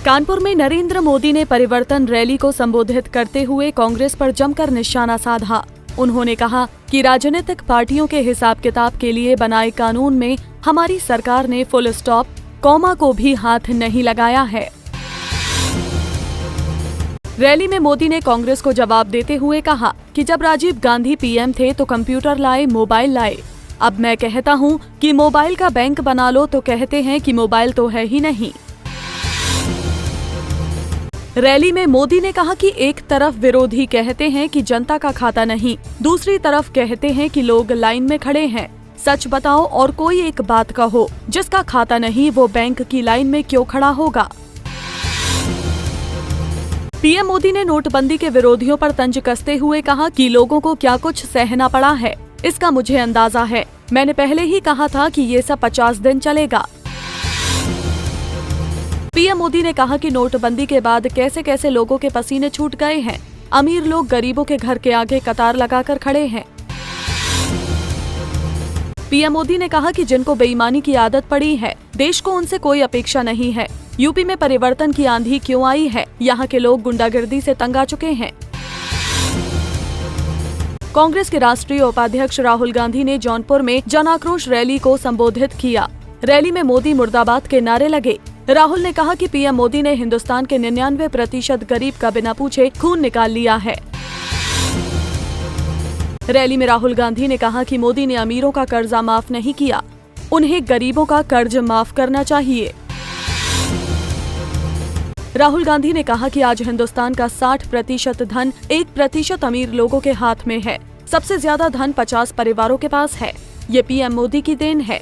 कानपुर में नरेंद्र मोदी ने परिवर्तन रैली को संबोधित करते हुए कांग्रेस पर जमकर निशाना साधा। उन्होंने कहा कि राजनीतिक पार्टियों के हिसाब किताब के लिए बनाए कानून में हमारी सरकार ने फुल स्टॉप, कॉमा को भी हाथ नहीं लगाया है। रैली में मोदी ने कांग्रेस को जवाब देते हुए कहा कि जब राजीव गांधी पीएम थे तो कंप्यूटर लाए, मोबाइल लाए। अब मैं कहता हूं कि मोबाइल का बैंक बना लो तो कहते हैं कि मोबाइल तो है ही नहीं। रैली में मोदी ने कहा कि एक तरफ विरोधी कहते हैं कि जनता का खाता नहीं, दूसरी तरफ कहते हैं कि लोग लाइन में खड़े हैं। सच बताओ और कोई एक बात कहो, जिसका खाता नहीं वो बैंक की लाइन में क्यों खड़ा होगा। पीएम मोदी ने नोटबंदी के विरोधियों पर तंज कसते हुए कहा कि लोगों को क्या कुछ सहना पड़ा है, इसका मुझे अंदाजा है। मैंने पहले ही कहा था कि ये सब 50 दिन चलेगा। पीएम मोदी ने कहा कि नोटबंदी के बाद कैसे कैसे लोगों के पसीने छूट गए हैं। अमीर लोग गरीबों के घर के आगे कतार लगाकर खड़े हैं। पीएम मोदी ने कहा कि जिनको बेईमानी की आदत पड़ी है, देश को उनसे कोई अपेक्षा नहीं है। यूपी में परिवर्तन की आंधी क्यों आई है? यहाँ के लोग गुंडागर्दी से तंग आ चुके हैं। कांग्रेस के राष्ट्रीय उपाध्यक्ष राहुल गांधी ने जौनपुर में जन आक्रोश रैली को संबोधित किया। रैली में मोदी मुर्दाबाद के नारे लगे। राहुल ने कहा कि पीएम मोदी ने हिंदुस्तान के 99% गरीब का बिना पूछे खून निकाल लिया है। रैली में राहुल गांधी ने कहा कि मोदी ने अमीरों का कर्जा माफ नहीं किया, उन्हें गरीबों का कर्ज माफ करना चाहिए। राहुल गांधी ने कहा कि आज हिंदुस्तान का 60% धन 1% अमीर लोगों के हाथ में है। सबसे ज्यादा धन 50 परिवारों के पास है। ये पीएम मोदी की देन है।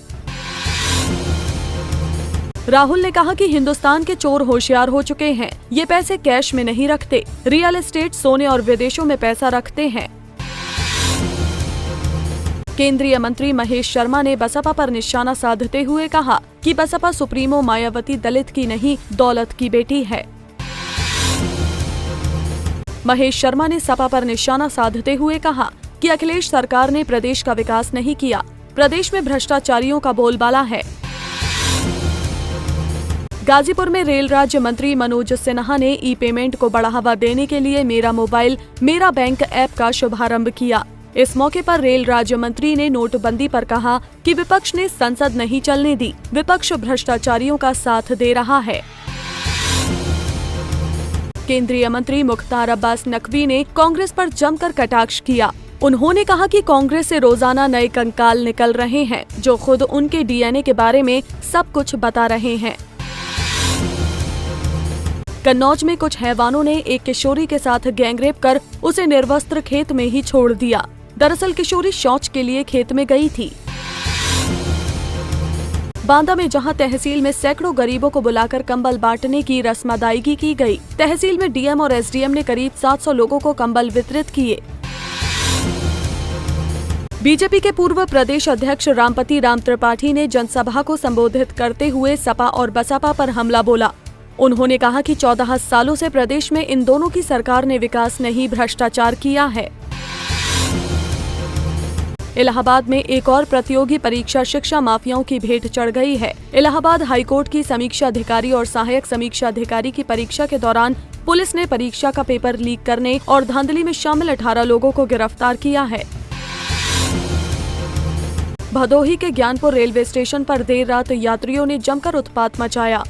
राहुल ने कहा कि हिंदुस्तान के चोर होशियार हो चुके हैं। ये पैसे कैश में नहीं रखते, रियल एस्टेट, सोने और विदेशों में पैसा रखते हैं। केंद्रीय मंत्री महेश शर्मा ने बसपा पर निशाना साधते हुए कहा कि बसपा सुप्रीमो मायावती दलित की नहीं, दौलत की बेटी है। महेश शर्मा ने सपा पर निशाना साधते हुए कहा कि अखिलेश सरकार ने प्रदेश का विकास नहीं किया, प्रदेश में भ्रष्टाचारियों का बोलबाला है। गाजीपुर में रेल राज्य मंत्री मनोज सिन्हा ने ई पेमेंट को बढ़ावा देने के लिए मेरा मोबाइल मेरा बैंक ऐप का शुभारंभ किया। इस मौके पर रेल राज्य मंत्री ने नोटबंदी पर कहा कि विपक्ष ने संसद नहीं चलने दी, विपक्ष भ्रष्टाचारियों का साथ दे रहा है। केंद्रीय मंत्री मुख्तार अब्बास नकवी ने कांग्रेस पर जमकर कटाक्ष किया। उन्होंने कहा कि कांग्रेस से रोजाना नए कंकाल निकल रहे हैं, जो खुद उनके डीएनए के बारे में सब कुछ बता रहे हैं। कन्नौज में कुछ हैवानों ने एक किशोरी के साथ गैंगरेप कर उसे निर्वस्त्र खेत में ही छोड़ दिया। दरअसल किशोरी शौच के लिए खेत में गई थी। बांदा में जहां तहसील में सैकड़ों गरीबों को बुलाकर कंबल बांटने की रस्म अदायगी की गई। तहसील में डीएम और एसडीएम ने करीब 700 लोगों को कंबल वितरित किए। बीजेपी के पूर्व प्रदेश अध्यक्ष रामपति राम त्रिपाठी ने जनसभा को संबोधित करते हुए सपा और बसपा पर हमला बोला। उन्होंने कहा कि 14 सालों से प्रदेश में इन दोनों की सरकार ने विकास नहीं, भ्रष्टाचार किया है। इलाहाबाद में एक और प्रतियोगी परीक्षा शिक्षा माफियाओं की भेंट चढ़ गई है। इलाहाबाद हाईकोर्ट की समीक्षा अधिकारी और सहायक समीक्षा अधिकारी की परीक्षा के दौरान पुलिस ने परीक्षा का पेपर लीक करने और धांधली में शामिल 18 लोगों को गिरफ्तार किया है। भदोही के ज्ञानपुर रेलवे स्टेशन पर देर रात यात्रियों ने जमकर उत्पात मचाया।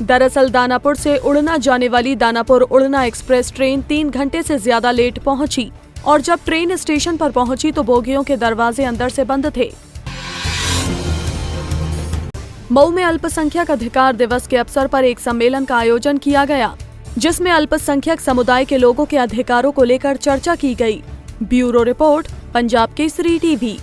दरअसल दानापुर से उड़ना जाने वाली दानापुर उड़ना एक्सप्रेस ट्रेन 3 घंटे से ज्यादा लेट पहुंची और जब ट्रेन स्टेशन पर पहुंची तो बोगियों के दरवाजे अंदर से बंद थे। मऊ में अल्पसंख्यक अधिकार दिवस के अवसर पर एक सम्मेलन का आयोजन किया गया, जिसमें अल्पसंख्यक समुदाय के लोगों के अधिकारों को लेकर चर्चा की गई। Bureau report, Punjab Kesari TV.